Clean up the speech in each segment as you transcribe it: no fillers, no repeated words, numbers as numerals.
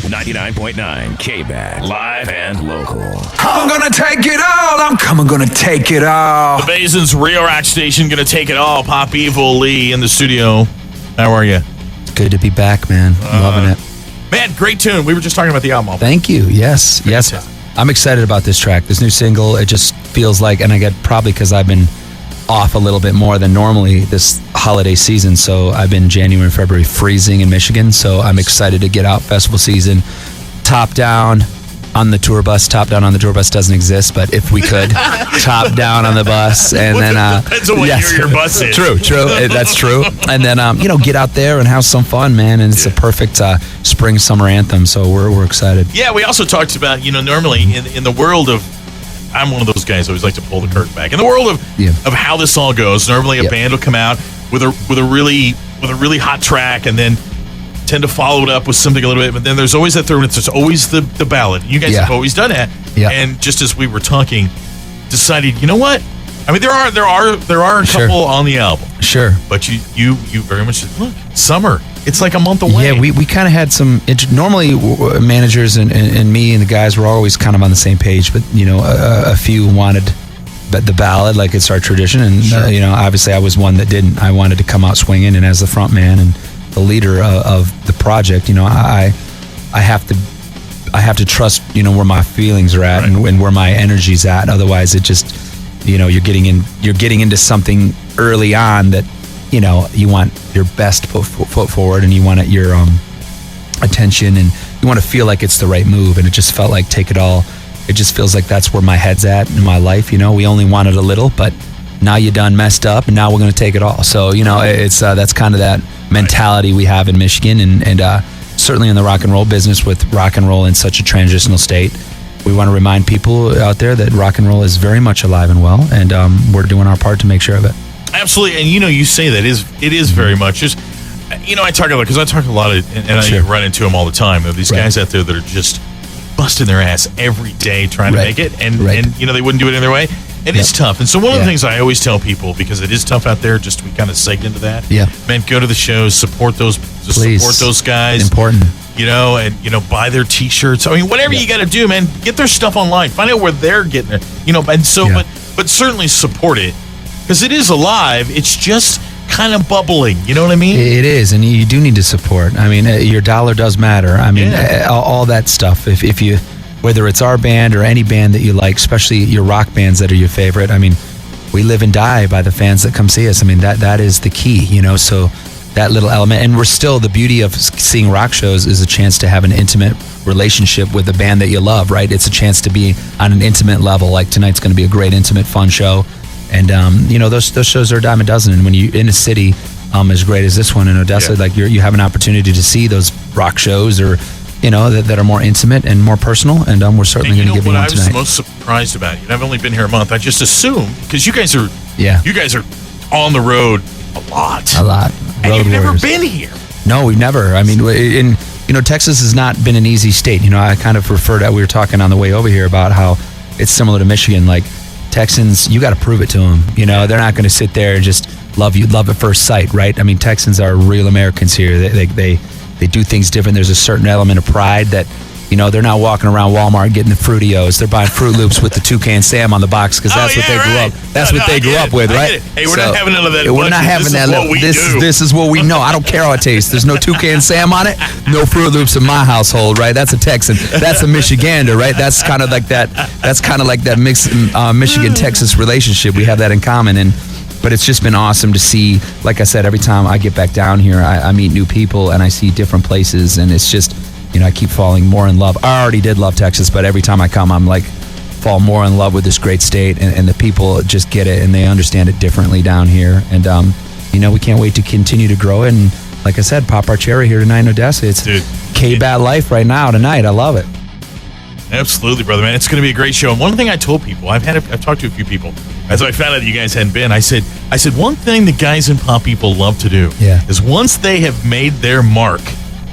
99.9 KBAT, live and local. I'm gonna take it all. I'm gonna take it all. The Basin's Real Rock Station gonna take it all. Pop Evil Leigh in the studio. How are you? Good to be back, man. Loving it. Man, great tune. We were just talking about the album. Thank you. Yes. I'm excited about this track. This new single, it just feels like, and I get probably because I've been off a little bit more than normally this holiday season. So I've been January and February freezing in Michigan. So I'm excited to get out festival season. Top down on the tour bus. Top down on the tour bus doesn't exist, but if we could, top down on the bus. And then, depends on what year your bus is. True. That's true. And then, get out there and have some fun, man. And it's a perfect spring, summer anthem. So we're excited. Yeah, we also talked about, normally in the world of, I'm one of those guys who always like to pull the curtain back. In the world of how this all goes, normally a band will come out with a really hot track and then tend to follow it up with something a little bit, but then there's always that third one. There's always the ballad. You guys have always done that. Yeah. And just as we were talking, decided, you know what? I mean, there are a couple on the album. Sure. But you very much said, look, summer. It's like a month away. Yeah, we kind of had some. Normally, managers and me and the guys were always kind of on the same page, but a few wanted the ballad, like it's our tradition, and obviously I was one that didn't. I wanted to come out swinging, and as the front man and the leader of the project, I have to trust where my feelings are at and where my energy's at. Otherwise, it just you're getting into something early on that. You want your best foot forward, and you want your attention, and you want to feel like it's the right move. And it just felt like take it all. It just feels like that's where my head's at in my life. We only wanted a little, but now you done messed up, and now we're going to take it all. So it's that's kind of that mentality we have in Michigan, and certainly in the rock and roll business, with rock and roll in such a transitional state. We want to remind people out there that rock and roll is very much alive and well, and we're doing our part to make sure of it. Absolutely, and you say that it is very much just I talk a lot of, and I run into them all the time, of these guys out there that are just busting their ass every day trying to make it, and they wouldn't do it any other way. It is tough, and so one of the things I always tell people, because it is tough out there, just we kind of segged into that. Yeah, man, go to the shows, support those guys. Important. And buy their T-shirts. I mean, whatever you got to do, man, get their stuff online, find out where they're getting it. And so, but certainly support it. Because it is alive, it's just kind of bubbling. You know what I mean? It is, and you do need to support. I mean, your dollar does matter. I mean, all that stuff. If you, whether it's our band or any band that you like, especially your rock bands that are your favorite. I mean, we live and die by the fans that come see us. I mean, that is the key. So that little element, and we're still, the beauty of seeing rock shows is a chance to have an intimate relationship with the band that you love. Right? It's a chance to be on an intimate level. Like tonight's going to be a great, intimate, fun show. And those shows are a dime a dozen. And when you're in a city as great as this one in Odessa, like you have an opportunity to see those rock shows, or that are more intimate and more personal. And we're certainly going to give you one tonight. What I was most surprised about, I've only been here a month. I just assumed, because you guys are on the road a lot. And you've never been here. No, we've never. I mean, Texas has not been an easy state. I kind of refer to, we were talking on the way over here about how it's similar to Michigan. Like, Texans, you got to prove it to them. They're not going to sit there and just love at first sight, right? I mean, Texans are real Americans here. They do things different. There's a certain element of pride that, they're not walking around Walmart getting the Fruitios. They're buying Fruit Loops with the Toucan Sam on the box, because that's what they grew up. That's what they grew up with, right? Hey, we're not having none of that. We're not having that. This is what we know. I don't care how it tastes. There's no Toucan Sam on it. No Fruit Loops in my household, right? That's a Texan. That's a Michigander, right? That's kind of like that. That's kind of like that mixed Michigan-Texas relationship. We have that in common, but it's just been awesome to see. Like I said, every time I get back down here, I meet new people and I see different places, and it's just. I keep falling more in love. I already did love Texas, but every time I come, I'm like, fall more in love with this great state, and the people just get it, and they understand it differently down here. And, we can't wait to continue to grow it. And like I said, pop our cherry here tonight in Odessa. It's KBAT life right now tonight. I love it. Absolutely, brother, man. It's going to be a great show. And one thing I told people, I've talked to a few people, as I found out that you guys hadn't been, I said, one thing the guys in Pop People love to do is once they have made their mark,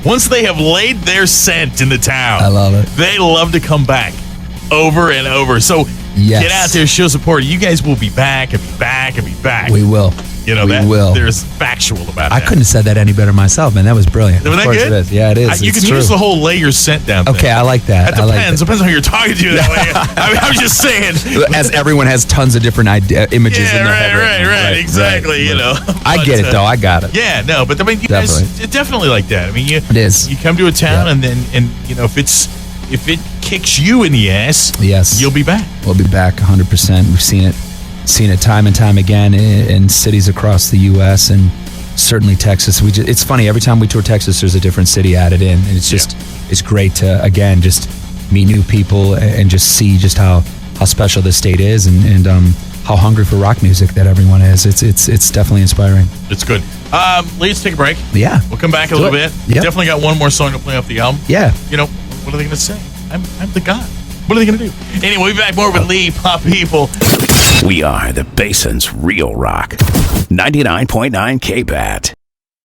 once they have laid their scent in the town, I love it. They love to come back over and over. So get out there, show support. You guys will be back and be back and be back. We will. You know, We will. There's factual about I that. couldn't have said that any better myself, man. That was brilliant. Wasn't Of that course good? it is. Yeah, it is. You It's can true. use the whole lay your scent down thing. Okay, I like that. That depends. Depends on who you're talking to that way. I was just saying. As everyone has tons of different images Yeah, in their head. right. Exactly. You know. I get it, though. I got it. Yeah, no, but I mean, you guys, it's definitely like that. I mean, It is. You come to a town, and you know, if it kicks you in the ass, Yes, you'll be back. We'll be back 100%. We've seen it time and time again in cities across the U.S. and certainly Texas. It's funny, every time we tour Texas, there's a different city added in, and it's just it's great to again just meet new people and just see just how special this state is and how hungry for rock music that everyone is. It's definitely inspiring. It's good. Let's take a break. Yeah, We'll come back a little bit. Yep. Definitely got one more song to play off the album. Yeah. You know, what are they going to say? I'm the god. What are they going to do? Anyway, we'll be back more with Leigh, Pop People. We are the Basin's real rock. 99.9 KBAT.